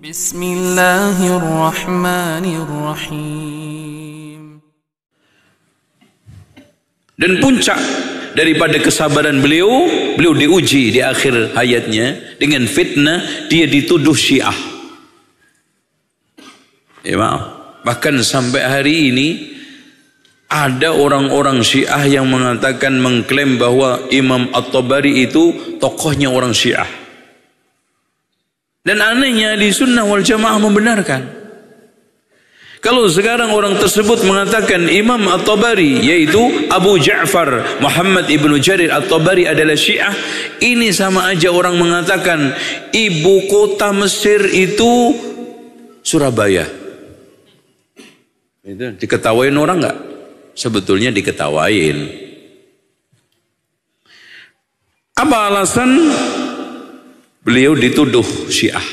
Bismillahirrahmanirrahim. Dan puncak daripada kesabaran beliau diuji di akhir hayatnya dengan fitnah, dia dituduh Syiah. Ya maaf, bahkan sampai hari ini ada orang-orang Syiah yang mengatakan, mengklaim bahwa Imam At-Tabari itu tokohnya orang Syiah. Dan anehnya di Sunnah wal Jamaah membenarkan. Kalau sekarang orang tersebut mengatakan Imam At-Tabari, yaitu Abu Ja'far Muhammad ibnu Jarir At-Tabari adalah Syiah, ini sama aja orang mengatakan ibu kota Mesir itu Surabaya. Itu diketawain orang nggak? Sebetulnya diketawain. Apa alasan beliau dituduh Syiah?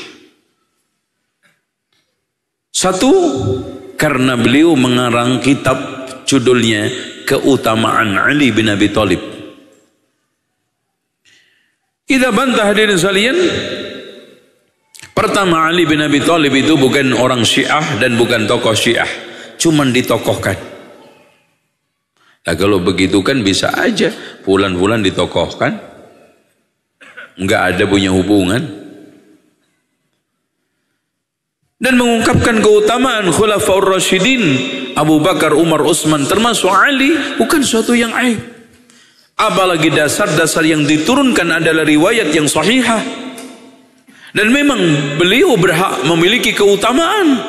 Satu, karena beliau mengarang kitab judulnya Keutamaan Ali bin Abi Thalib. Kita bantah hadirin sekalian. Pertama, Ali bin Abi Thalib itu bukan orang Syiah dan bukan tokoh Syiah, cuman ditokohkan. Nah, kalau begitu kan bisa aja bulan-bulan ditokohkan, nggak ada punya hubungan. Dan mengungkapkan keutamaan Khulafaur Rasyidin Abu Bakar, Umar, Utsman termasuk Ali bukan suatu yang aib. Apalagi dasar-dasar yang diturunkan adalah riwayat yang sahihah. Dan memang beliau berhak memiliki keutamaan.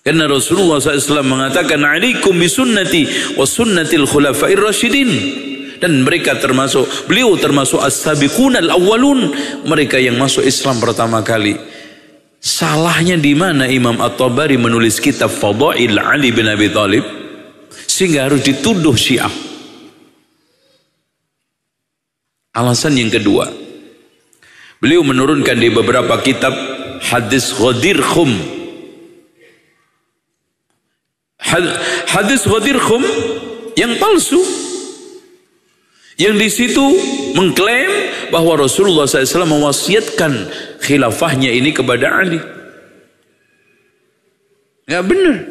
Karena Rasulullah SAW mengatakan, alaikum bisunnati wa sunnatil khulafair rasyidin. Dan mereka termasuk, beliau termasuk as-sabiqun al-awwalun, mereka yang masuk Islam pertama kali. Salahnya di mana Imam At-Tabari menulis kitab Fadail Ali bin Abi Thalib sehingga harus dituduh Syiah? Alasan yang kedua, beliau menurunkan di beberapa kitab hadis Ghadir Khum. Hadis Ghadir Khum yang palsu, yang di situ mengklaim bahwa Rasulullah SAW mewasiatkan khilafahnya ini kepada Ali. Nggak benar.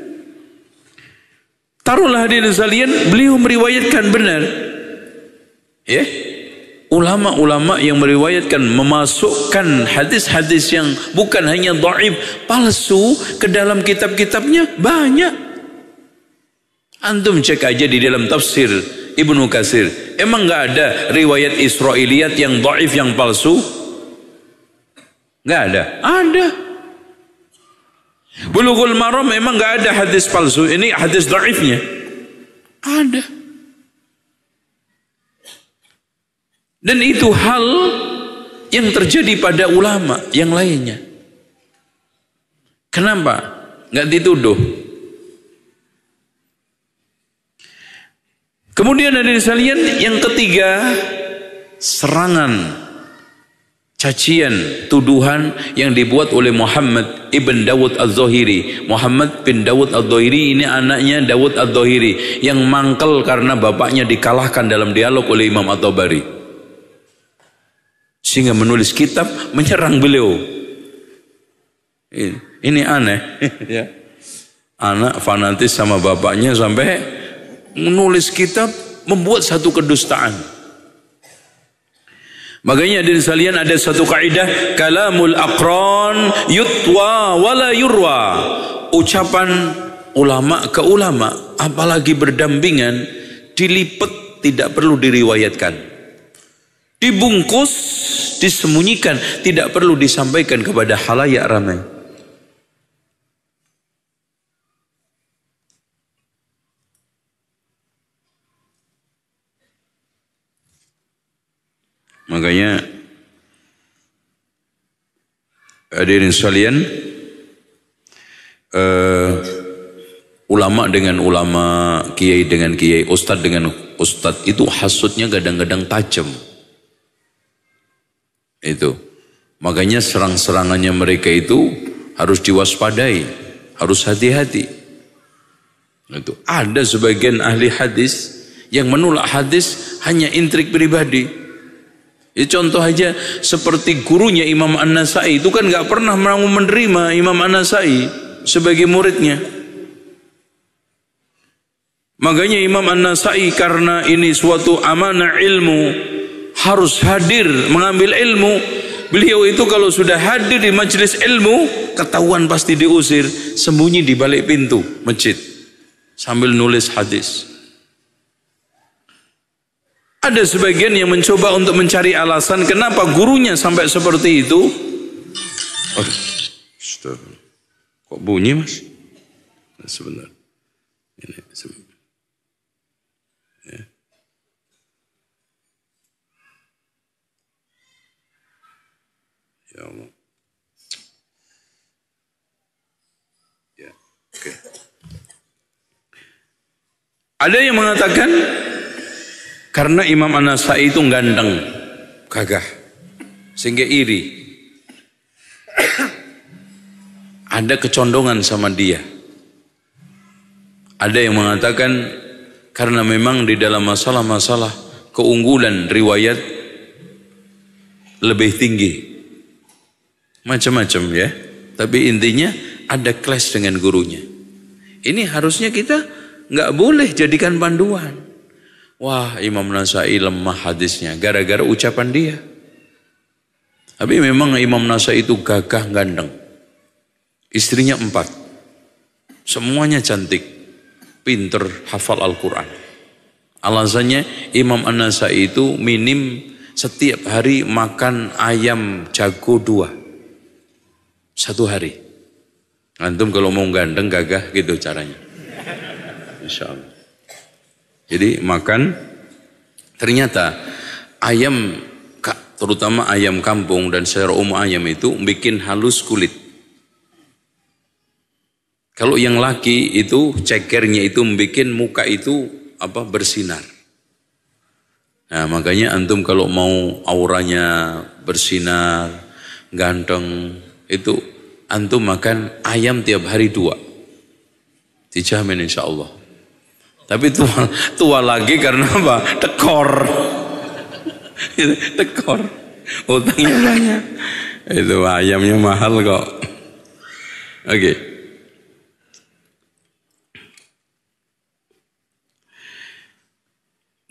Taruhlah hadirin sekalian, beliau meriwayatkan benar. Ya, ulama-ulama yang meriwayatkan memasukkan hadis-hadis yang bukan hanya dhaif, palsu ke dalam kitab-kitabnya banyak. Antum cek aja di dalam tafsir Ibnu Katsir, emang nggak ada riwayat Israiliyat yang dhaif, yang palsu? Nggak ada. Ada. Bulughul Maram memang nggak ada hadis palsu, ini hadis dhaifnya. Ada. Dan itu hal yang terjadi pada ulama yang lainnya. Kenapa nggak dituduh? Kemudian hadirin sekalian, yang ketiga, serangan, cacian, tuduhan yang dibuat oleh Muhammad ibn Dawud al-Zahiri. Muhammad bin Dawud al-Zahiri ini anaknya Dawud al-Zahiri yang mangkel karena bapaknya dikalahkan dalam dialog oleh Imam At-Tabari, sehingga menulis kitab menyerang beliau. Ini aneh ya. Anak fanatis sama bapaknya sampai menulis kitab, membuat satu kedustaan. Makanya hadirin sekalian, ada satu kaidah, kalamul aqran yutwa wala yurwa. Ucapan ulama ke ulama, apalagi berdampingan, dilipet, tidak perlu diriwayatkan. Dibungkus, disembunyikan, tidak perlu disampaikan kepada khalayak ramai. Makanya hadirin sekalian, ulama dengan ulama, kiai dengan kiai, ustadz dengan ustadz, itu hasutnya kadang-kadang tajam. Itu makanya serang-serangannya mereka itu harus diwaspadai, harus hati-hati. Itu ada sebagian ahli hadis yang menolak hadis hanya intrik pribadi. Ya, contoh aja seperti gurunya Imam An-Nasai itu kan nggak pernah mau menerima Imam An-Nasai sebagai muridnya. Makanya Imam An-Nasai karena ini suatu amanah ilmu, harus hadir mengambil ilmu. Beliau itu kalau sudah hadir di majelis ilmu, ketahuan pasti diusir, sembunyi di balik pintu masjid sambil nulis hadis. Ada sebagian yang mencoba untuk mencari alasan kenapa gurunya sampai seperti itu. Kok bunyi, Mas? Sebentar. Ini sebentar. Ya Allah. Ya, oke. Ada yang mengatakan karena Imam An-Nasai itu ganteng, gagah, sehingga iri. Ada kecondongan sama dia. Ada yang mengatakan karena memang di dalam masalah-masalah keunggulan riwayat lebih tinggi. Macam-macam ya. Tapi intinya ada clash dengan gurunya. Ini harusnya kita nggak boleh jadikan panduan. Wah, Imam Nasai lemah hadisnya gara-gara ucapan dia. Tapi memang Imam Nasai itu gagah ganteng. Istrinya 4. Semuanya cantik, pinter, hafal Al-Quran. Alasannya Imam An-Nasai itu minim setiap hari makan ayam jago 2. 1 hari. Antum kalau mau ganteng gagah gitu caranya. Insya Allah. Jadi makan, ternyata ayam, terutama ayam kampung dan secara umum ayam itu bikin halus kulit. Kalau yang laki itu cekernya itu bikin muka itu bersinar. Nah makanya antum kalau mau auranya bersinar, ganteng, itu antum makan ayam tiap hari 2. Dijamin insya Allah. Tapi tua lagi karena apa? Tekor. Tekor. Utangnya banyak. Itu ayamnya mahal kok. Oke.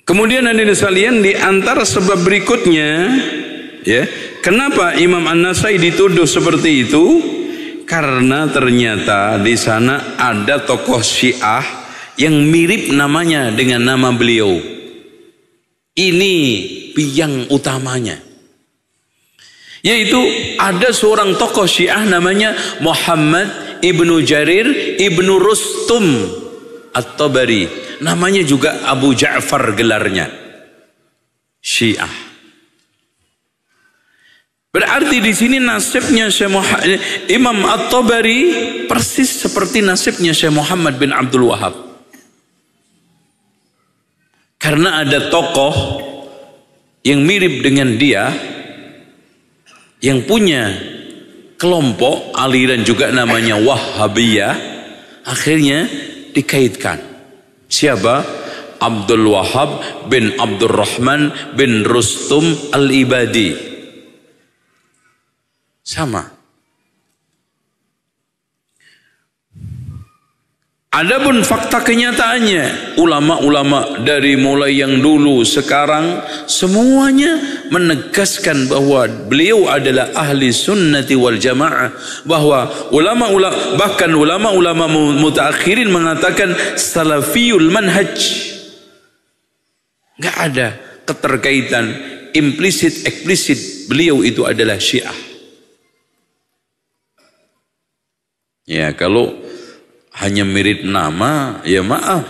Kemudian hadirin sekalian, di antara sebab berikutnya, ya, kenapa Imam An-Nasai dituduh seperti itu? Karena ternyata di sana ada tokoh Syiah yang mirip namanya dengan nama beliau. Ini biang utamanya. Yaitu ada seorang tokoh Syiah namanya Muhammad ibnu Jarir ibnu Rustum At-Tabari. Namanya juga Abu Ja'far gelarnya. Syiah. Berarti di sini nasibnya Imam At-Tabari persis seperti nasibnya Syekh Muhammad bin Abdul Wahab. Karena ada tokoh yang mirip dengan dia, yang punya kelompok aliran juga namanya Wahhabiyah, akhirnya dikaitkan. Siapa? Abdul Wahab bin Abdurrahman bin Rustum Al-Ibadi. Sama. Adapun fakta kenyataannya, ulama-ulama dari mulai yang dulu sekarang semuanya menegaskan bahwa beliau adalah ahli sunnati wal jamaah, bahwa ulama-ulama, bahkan ulama-ulama mutaakhirin mengatakan salafiyul manhaj. Enggak ada keterkaitan implisit eksplisit beliau itu adalah Syiah. Ya, kalau hanya mirip nama, ya maaf.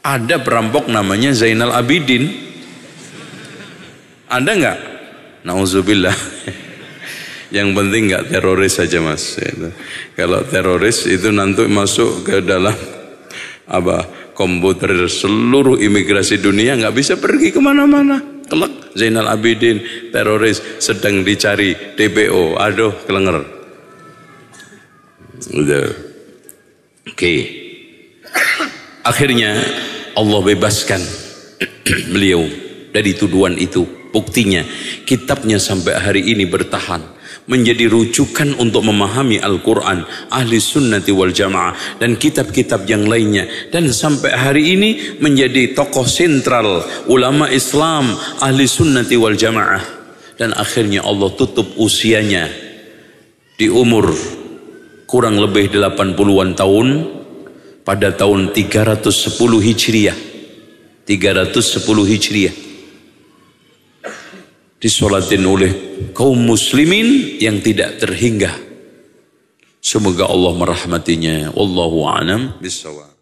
Ada perampok namanya Zainal Abidin. Ada nggak? Nauzubillah. Yang penting nggak teroris saja mas. Kalau teroris itu nanti masuk ke dalam komputer seluruh imigrasi dunia, nggak bisa pergi kemana-mana. Kelak Zainal Abidin teroris sedang dicari DPO. Aduh kelenger. Udah. Oke. Akhirnya Allah bebaskan beliau dari tuduhan itu. Buktinya, kitabnya sampai hari ini bertahan, menjadi rujukan untuk memahami Al-Quran, Ahli Sunnati wal Jamaah, dan kitab-kitab yang lainnya. Dan sampai hari ini menjadi tokoh sentral ulama Islam, Ahli Sunnati wal Jamaah. Dan akhirnya Allah tutup usianya di umur kurang lebih 80-an tahun, pada tahun 310 Hijriah. 310 Hijriah. Disolatin oleh kaum muslimin yang tidak terhingga. Semoga Allah merahmatinya. Wallahu a'lam bishawab.